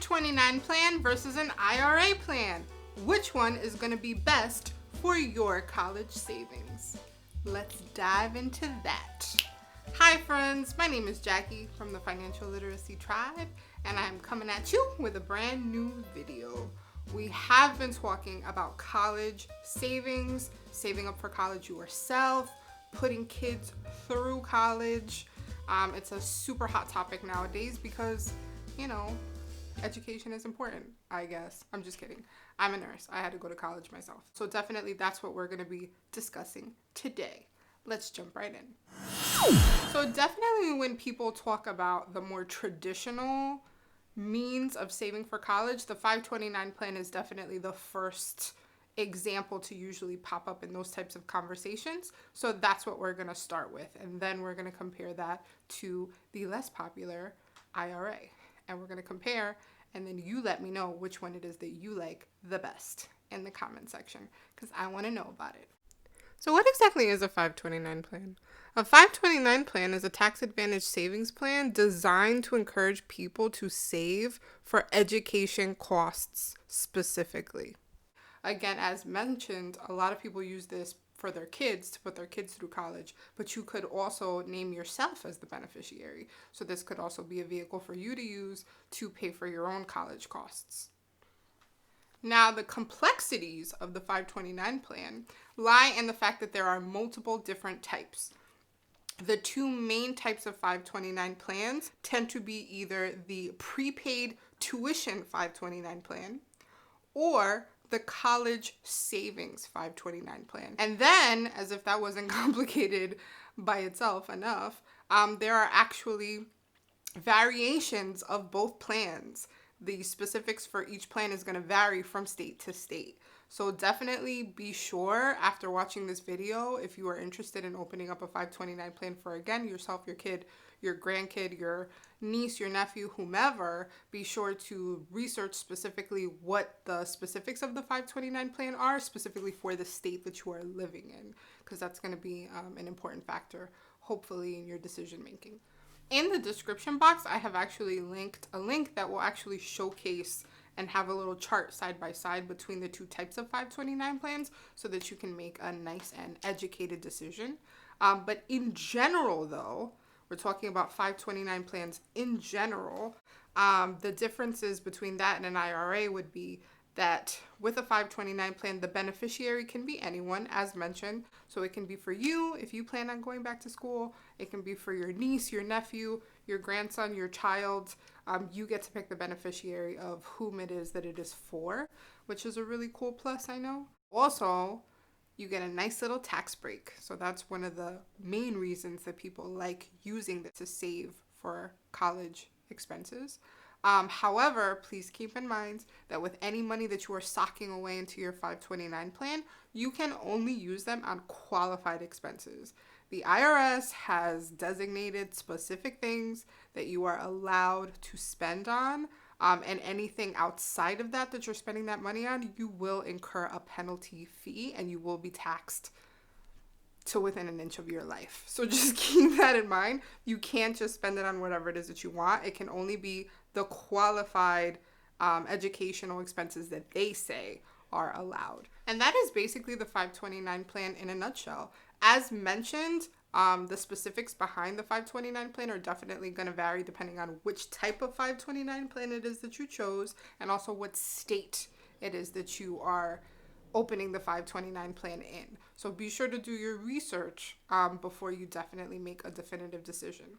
529 plan versus an IRA plan. Which one is going to be best for your college savings? Let's dive into that. Hi friends, my name is Jackie from the Financial Literacy Tribe, and I'm coming at you with a brand new video. We have been talking about college savings, saving up for college yourself, putting kids through college. It's a super hot topic nowadays because, education is important, I guess. I'm just kidding. I'm a nurse. I had to go to college myself. So definitely that's what we're going to be discussing today. Let's jump right in. So definitely when people talk about the more traditional means of saving for college, the 529 plan is definitely the first example to usually pop up in those types of conversations. So that's what we're going to start with. And then we're going to compare that to the less popular IRA. And we're going to compare, and then you let me know which one it is that you like the best in the comment section, because I want to know about it. So what exactly is a 529 plan? A 529 plan is a tax-advantaged savings plan designed to encourage people to save for education costs specifically. Again, as mentioned, a lot of people use this for their kids, to put their kids through college, but you could also name yourself as the beneficiary. So this could also be a vehicle for you to use to pay for your own college costs. Now, the complexities of the 529 plan lie in the fact that there are multiple different types. The two main types of 529 plans tend to be either the prepaid tuition 529 plan or the college savings 529 plan. And then, as if that wasn't complicated by itself enough, there are actually variations of both plans. The specifics for each plan is going to vary from state to state. So definitely be sure after watching this video, if you are interested in opening up a 529 plan for, again, yourself, your kid, your grandkid, your niece, your nephew, whomever, be sure to research specifically what the specifics of the 529 plan are, specifically for the state that you are living in, because that's going to be an important factor, hopefully, in your decision making. In the description box, I have actually linked a link that will actually showcase and have a little chart side by side between the two types of 529 plans so that you can make a nice and educated decision. But in general, though, we're talking about 529 plans in general. The differences between that and an IRA would be that with a 529 plan, the beneficiary can be anyone, as mentioned. So it can be for you if you plan on going back to school. It can be for your niece, your nephew, your grandson, your child. You get to pick the beneficiary of whom it is that it is for, which is a really cool plus, I know. Also, you get a nice little tax break. So that's one of the main reasons that people like using this to save for college expenses. However, please keep in mind that with any money that you are socking away into your 529 plan, you can only use them on qualified expenses. The IRS has designated specific things that you are allowed to spend on, and anything outside of that you're spending that money on, you will incur a penalty fee and you will be taxed to within an inch of your life. So just keep that in mind. You can't just spend it on whatever it is that you want. It can only be the qualified educational expenses that they say are allowed. And that is basically the 529 plan in a nutshell. As mentioned, the specifics behind the 529 plan are definitely going to vary depending on which type of 529 plan it is that you chose, and also what state it is that you are opening the 529 plan in. So be sure to do your research before you definitely make a definitive decision.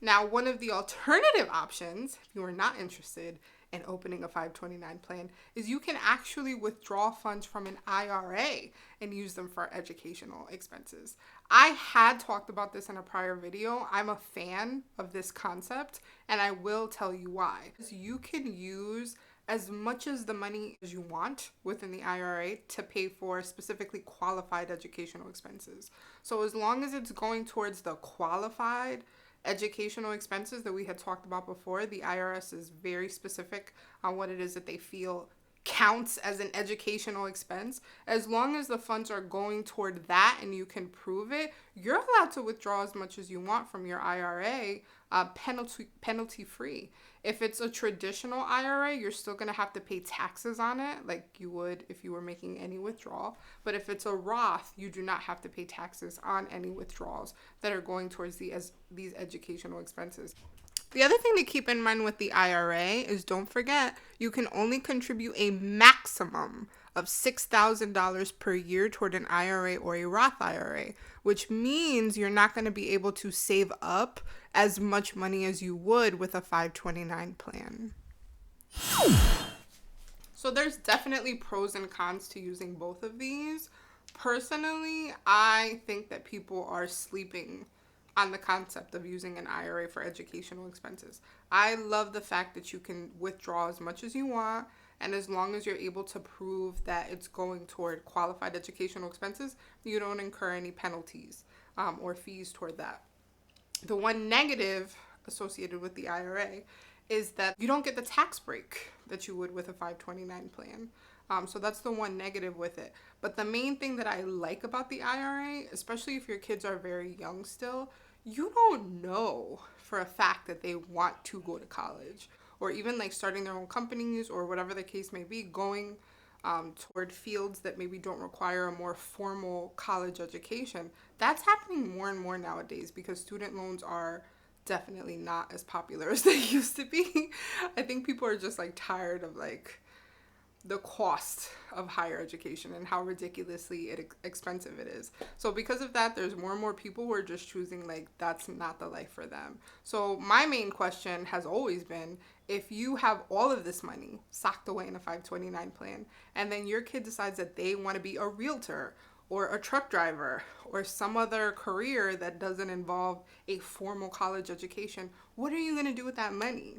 Now, one of the alternative options, if you are not interested in opening a 529 plan, is you can actually withdraw funds from an IRA and use them for educational expenses. I had talked about this in a prior video. I'm a fan of this concept, and I will tell you why. You can use as much as the money as you want within the IRA to pay for specifically qualified educational expenses. So as long as it's going towards the qualified educational expenses that we had talked about before, the IRS is very specific on what it is that they feel counts as an educational expense. As long as the funds are going toward that and you can prove it, you're allowed to withdraw as much as you want from your IRA penalty free. If it's a traditional IRA, you're still going to have to pay taxes on it like you would if you were making any withdrawal. But if it's a Roth, you do not have to pay taxes on any withdrawals that are going towards these educational expenses. The other thing to keep in mind with the IRA is, don't forget, you can only contribute a maximum of $6,000 per year toward an IRA or a Roth IRA, which means you're not going to be able to save up as much money as you would with a 529 plan. So there's definitely pros and cons to using both of these. Personally, I think that people are sleeping on the concept of using an IRA for educational expenses. I love the fact that you can withdraw as much as you want, and as long as you're able to prove that it's going toward qualified educational expenses, you don't incur any penalties or fees toward that. The one negative associated with the IRA is that you don't get the tax break that you would with a 529 plan. So that's the one negative with it. But the main thing that I like about the IRA, especially if your kids are very young still, you don't know for a fact that they want to go to college, or even like starting their own companies or whatever the case may be, going toward fields that maybe don't require a more formal college education. That's happening more and more nowadays because student loans are definitely not as popular as they used to be. I think people are just like tired of like the cost of higher education and how ridiculously expensive it is. So because of that, there's more and more people who are just choosing like that's not the life for them. So my main question has always been, if you have all of this money socked away in a 529 plan, and then your kid decides that they want to be a realtor or a truck driver or some other career that doesn't involve a formal college education, what are you going to do with that money?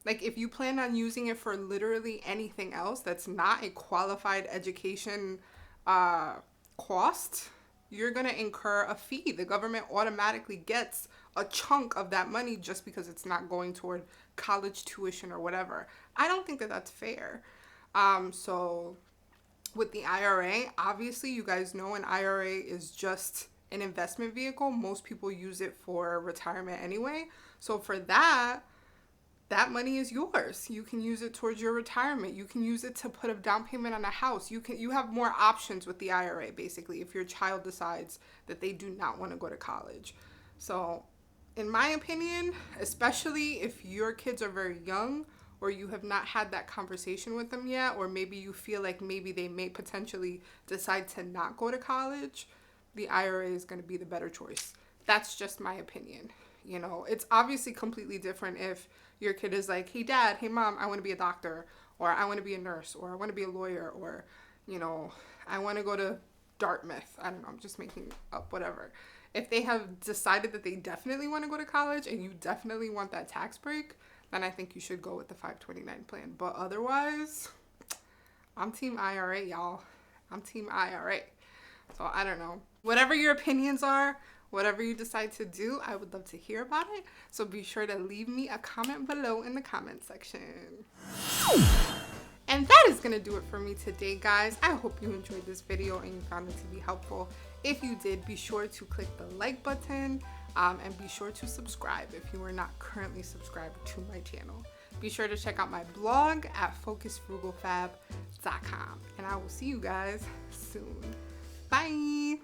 Like, if you plan on using it for literally anything else that's not a qualified education cost, you're going to incur a fee. The government automatically gets a chunk of that money just because it's not going toward college tuition or whatever. I don't think that that's fair. So with the IRA, obviously you guys know an IRA is just an investment vehicle. Most people use it for retirement anyway. So for that money is yours. You can use it towards your retirement. You can use it to put a down payment on a house. You have more options with the IRA, basically, if your child decides that they do not want to go to college. So in my opinion, especially if your kids are very young or you have not had that conversation with them yet, or maybe you feel like maybe they may potentially decide to not go to college, the IRA is going to be the better choice. That's just my opinion. You know, it's obviously completely different if your kid is like, hey dad, hey mom, I want to be a doctor, or I want to be a nurse, or I want to be a lawyer, or, you know, I want to go to Dartmouth. I don't know, I'm just making up whatever. If they have decided that they definitely want to go to college and you definitely want that tax break, then I think you should go with the 529 plan. But otherwise, I'm team IRA, y'all. I'm team IRA. So I don't know. Whatever your opinions are, whatever you decide to do, I would love to hear about it. So be sure to leave me a comment below in the comment section. And that is going to do it for me today, guys. I hope you enjoyed this video and you found it to be helpful. If you did, be sure to click the like button and be sure to subscribe if you are not currently subscribed to my channel. Be sure to check out my blog at focusfrugalfab.com. And I will see you guys soon. Bye!